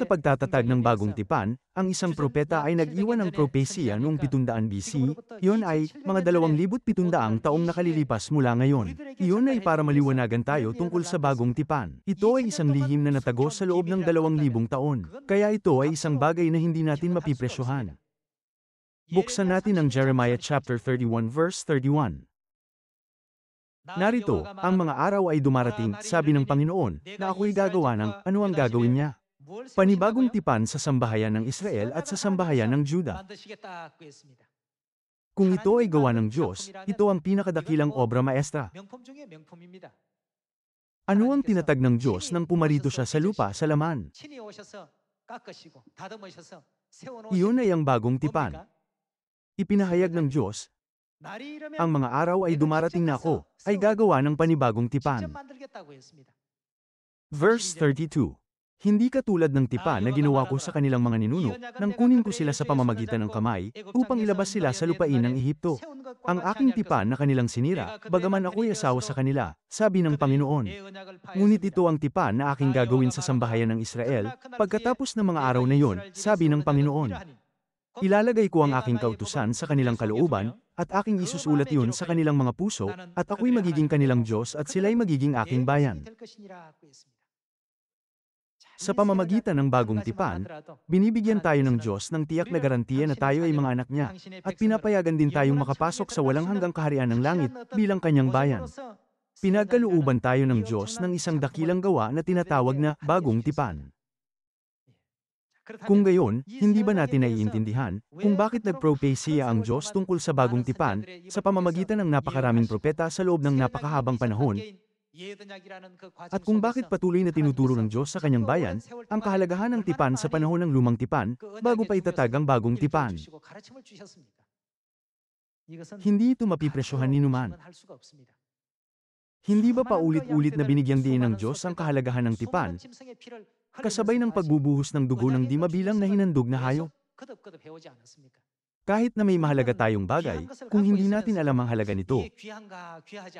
sa pagtatatag ng bagong tipan, ang isang propeta ay nag-iwan ng propesiya noong 700 BC, iyon ay, mga 2,700 taong nakalilipas mula ngayon. Iyon ay para maliwanagan tayo tungkol sa bagong tipan. Ito ay isang lihim na natago sa loob ng 2,000 taon. Kaya ito ay isang bagay na hindi natin mapipresyohan. Buksan natin ang Jeremiah chapter 31 verse 31. Narito, ang mga araw ay dumarating, sabi ng Panginoon, na ako'y gagawa ng ano ang gagawin niya. Panibagong tipan sa sambahayan ng Israel at sa sambahayan ng Juda. Kung ito ay gawa ng Diyos, ito ang pinakadakilang obra maestra. Ano ang tinatag ng Diyos nang pumarito siya sa lupa sa laman? Iyon ay ang bagong tipan. Ipinahayag ng Diyos, ang mga araw ay dumarating na ako, ay gagawa ng panibagong tipan. Verse 32. Hindi katulad ng tipan na ginawa ko sa kanilang mga ninuno, nang kunin ko sila sa pamamagitan ng kamay, upang ilabas sila sa lupain ng Ehipto. Ang aking tipan na kanilang sinira, bagaman ako'y asawa sa kanila, sabi ng Panginoon. Ngunit ito ang tipan na aking gagawin sa sambahayan ng Israel, pagkatapos ng mga araw na iyon, sabi ng Panginoon. Ilalagay ko ang aking kautusan sa kanilang kalooban, at aking isusulat iyon sa kanilang mga puso, at ako'y magiging kanilang Diyos at sila'y magiging aking bayan. Sa pamamagitan ng bagong tipan, binibigyan tayo ng Diyos ng tiyak na garantiya na tayo ay mga anak niya, at pinapayagan din tayong makapasok sa walang hanggang kaharian ng langit bilang kanyang bayan. Pinagkalooban tayo ng Diyos ng isang dakilang gawa na tinatawag na bagong tipan. Kung gayon, hindi ba natin naiintindihan kung bakit nagpropesya ang Diyos tungkol sa bagong tipan sa pamamagitan ng napakaraming propeta sa loob ng napakahabang panahon, at kung bakit patuloy na tinuturo ng Diyos sa kanyang bayan ang kahalagahan ng tipan sa panahon ng lumang tipan bago pa itatag ang bagong tipan? Hindi ito mapipresyohan ni numan. Hindi ba paulit-ulit na binigyang diin ng Diyos ang kahalagahan ng tipan, kasabay ng pagbubuhos ng dugo ng di mabilang na hinandog na hayop? Kahit na may mahalaga tayong bagay, kung hindi natin alam ang halaga nito,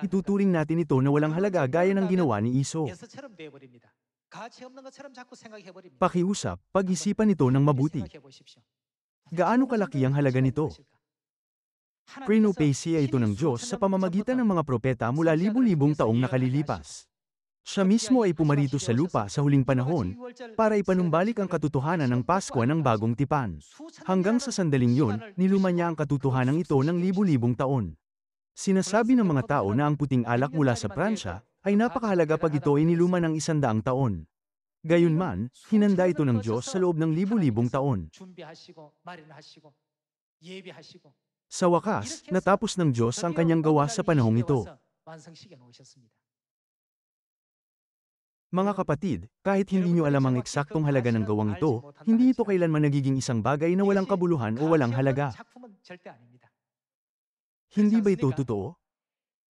ituturing natin ito na walang halaga gaya ng ginawa ni Iso. Pakiusap, pag-isipan ito ng mabuti. Gaano kalaki ang halaga nito? Prinopesya ito ng Diyos sa pamamagitan ng mga propeta mula libu-libong taong nakalilipas. Siya mismo ay pumarito sa lupa sa huling panahon para ipanumbalik ang katotohanan ng Pasko ng bagong tipan. Hanggang sa sandaling yun, niluma niya ang katotohanan ito ng libu-libong taon. Sinasabi ng mga tao na ang puting alak mula sa Pransya ay napakahalaga pag ito ay niluma ng 100 taon. Gayunman, hinanda ito ng Diyos sa loob ng libu-libong taon. Sa wakas, natapos ng Diyos ang kanyang gawa sa panahong ito. Mga kapatid, kahit hindi nyo alam ang eksaktong halaga ng gawang ito, hindi ito kailanman nagiging isang bagay na walang kabuluhan o walang halaga. Hindi ba ito totoo?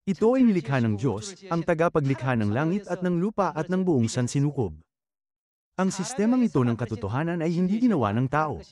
Ito ay nilikha ng Diyos, ang tagapaglikha ng langit at ng lupa at ng buong sansinukob. Ang sistemang ito ng katotohanan ay hindi ginawa ng tao.